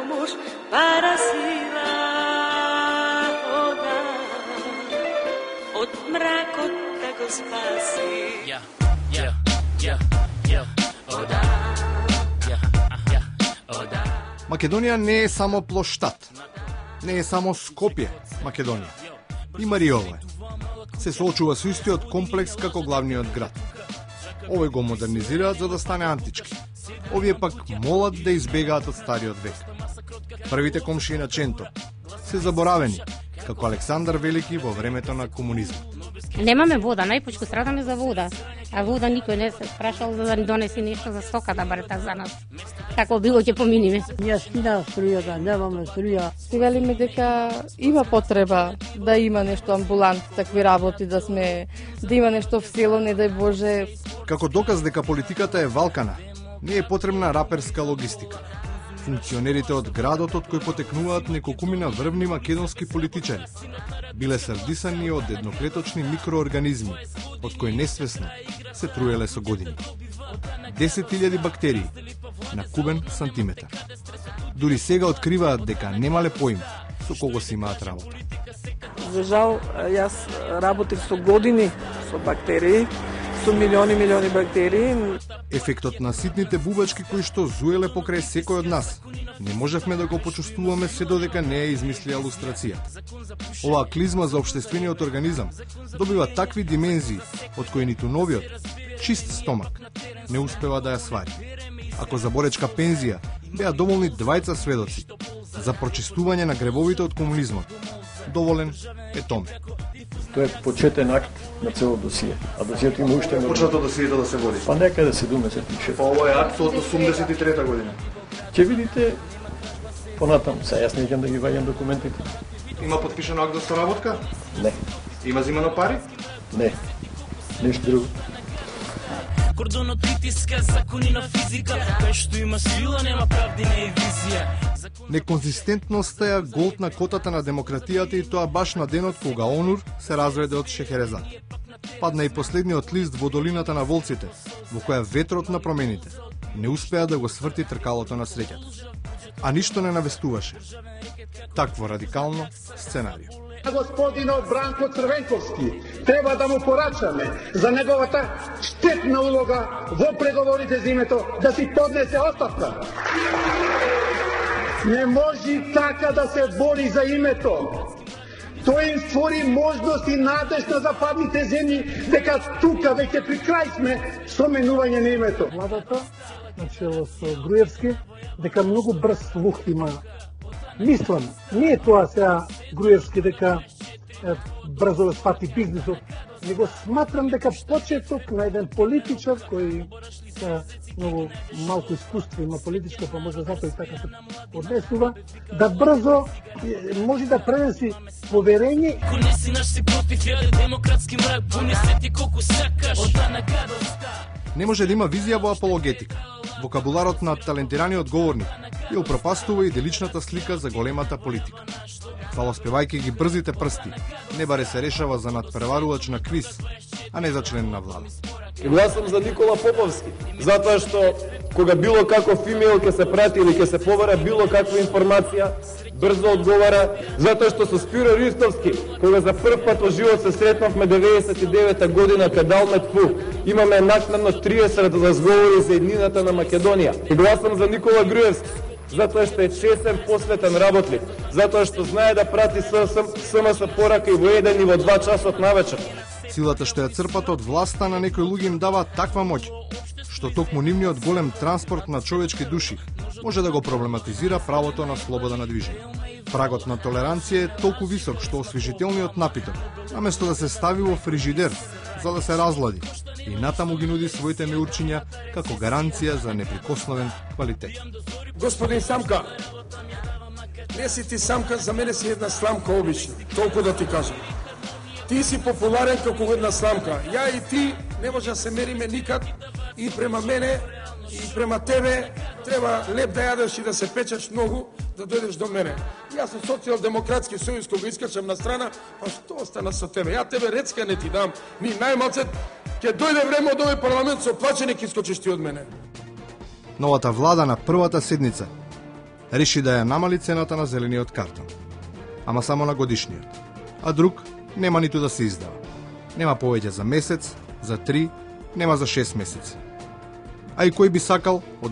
somos para siva od mrakot da go spasi. Македонија не е само плоштад, не е само Скопје, Македонија. Има Риове. Се соочува со истиот комплекс како главниот град. Овој го модернизираат за да стане антички. Овие пак молат да избегаат од стариот век. Првите комшии на Ченто се заборавени, како Александар Велики во времето на комунизмот. Немаме вода, најпочку страдаме за вода. А вода никој не се прашал за да ни донеси нешто за стока да барета за нас. Како било ќе поминиме. Ние скина струјата, немаме струја. Си велиме дека има потреба да има нешто амбулант, такви работи, да има нешто в село, не дај Боже. Како доказ дека политиката е валкана, не е потребна раперска логистика. Функционерите од градот од кој потекнуваат неколкумина врвни македонски политичари биле срдисани од едноклеточни микроорганизми, од кои несвесно се труеле со години. 10.000 бактерии на кубен сантиметар. Дури сега откриваат дека немале поим со кого си имаат работа. За жал, јас работев со години со бактерии, со милиони бактерии. Ефектот на ситните бубачки кои што зуеле покрај секој од нас, не можевме да го почувствуваме се додека не ја измислија лустрацијата. Оваа клизма за општествениот организам добива такви димензии од кои ниту новиот, чист стомак, не успева да ја свари. Ако за боречка пензија беа доволни двајца сведоци за прочистување на гребовите од комунизмот, доволен е Томе. Тоа е почетен акт на цело досие. А досието има уште... Почнато досието да се води? Па некаде 76. Па ова е акт од 83 година. Ќе видите понатаму. Са јас не ќе да ги ваѓам документите. Има подпишано акт за соработка? Не. Има зимано пари? Не. Нешто друго. Кордонот притиска, закони на физика, кај што има сила, нема правди, не е визија. Неконзистентноста е голд на котата на демократијата и тоа баш на денот кога Онур се разведе од Шехерезад. Падна и последниот лист во долината на волците, во која ветрот на промените не успеа да го сврти тркалото на среќата. А ништо не навестуваше такво радикално сценарио. Господинот Бранко Црвенковски треба да му порачаме за неговата штетна улога во преговорите за името да си поднесе оставка. Не може така да се бори за името. Тој им створи можност и надеж на западните земји дека тука веќе при крај сме со менување на името. Владата, начело со Груевски, дека многу брз слух има. Мислам, не е тоа сега Груевски дека брзо свати бизнисот, него сматрам дека почеток на еден политичар кој многу малку искуство има политичко, па може затоа и така се поднесува, да брзо може да пренеси поверење. Конеси наш си против, јаде демократски мрак, понесе ти колку сакаш, одана гадоста. Не може да има визија во апологетика. Вокабуларот на талентираниот говорник ја упропастува и деличната слика за големата политика. Фалоспевајќи ги брзите прсти, не баре се решава за надпреварувач на квиз, а не за член на влада. Гласам за Никола Поповски, затоа што кога било каков имейл ќе се прати или ќе се побара било каква информација, брзо одговара, затоа што со Спиро Ристовски, кога за прв пат во живот се сретнавме 99-та година кај Далмет Фу, имаме накнадно 30 разговори за еднината на Македонија. И гласам за Никола Груевски, затоа што е честен, посветен работник, затоа што знае да прати СМС порака и во 1 и во 2 часот навечер. Силата што ја црпат од власта на некои луѓе им дава таква моќ, што токму нивниот голем транспорт на човечки души може да го проблематизира правото на слобода на движење. Прагот на толеранција е толку висок што освежителниот напиток, наместо да се стави во фрижидер за да се разлади, и натаму ги нуди своите меурчиња како гаранција за неприкосновен квалитет. Господин Самка, не си ти Самка, за мене си една сламка обична, толку да ти кажам. Ти си популарен како една сламка. Ја и ти не може да се мериме никад и према мене и према тебе треба леп да јадеш и да се печеш многу да дојдеш до мене. Јас со социјалдемократски сојуз кога искачам на страна, па што остана со тебе? Ја тебе рецка не ти дам, ни најмалце ќе дојде време од овој парламент со плачење ќе искочиш ти од мене. Новата влада на првата седница реши да ја намали цената на зелениот картон. Ама само на годишниот. А друг нема ниту да се издава. Нема повеќе за месец, за 3, нема за 6 месеци. А и кој би сакал од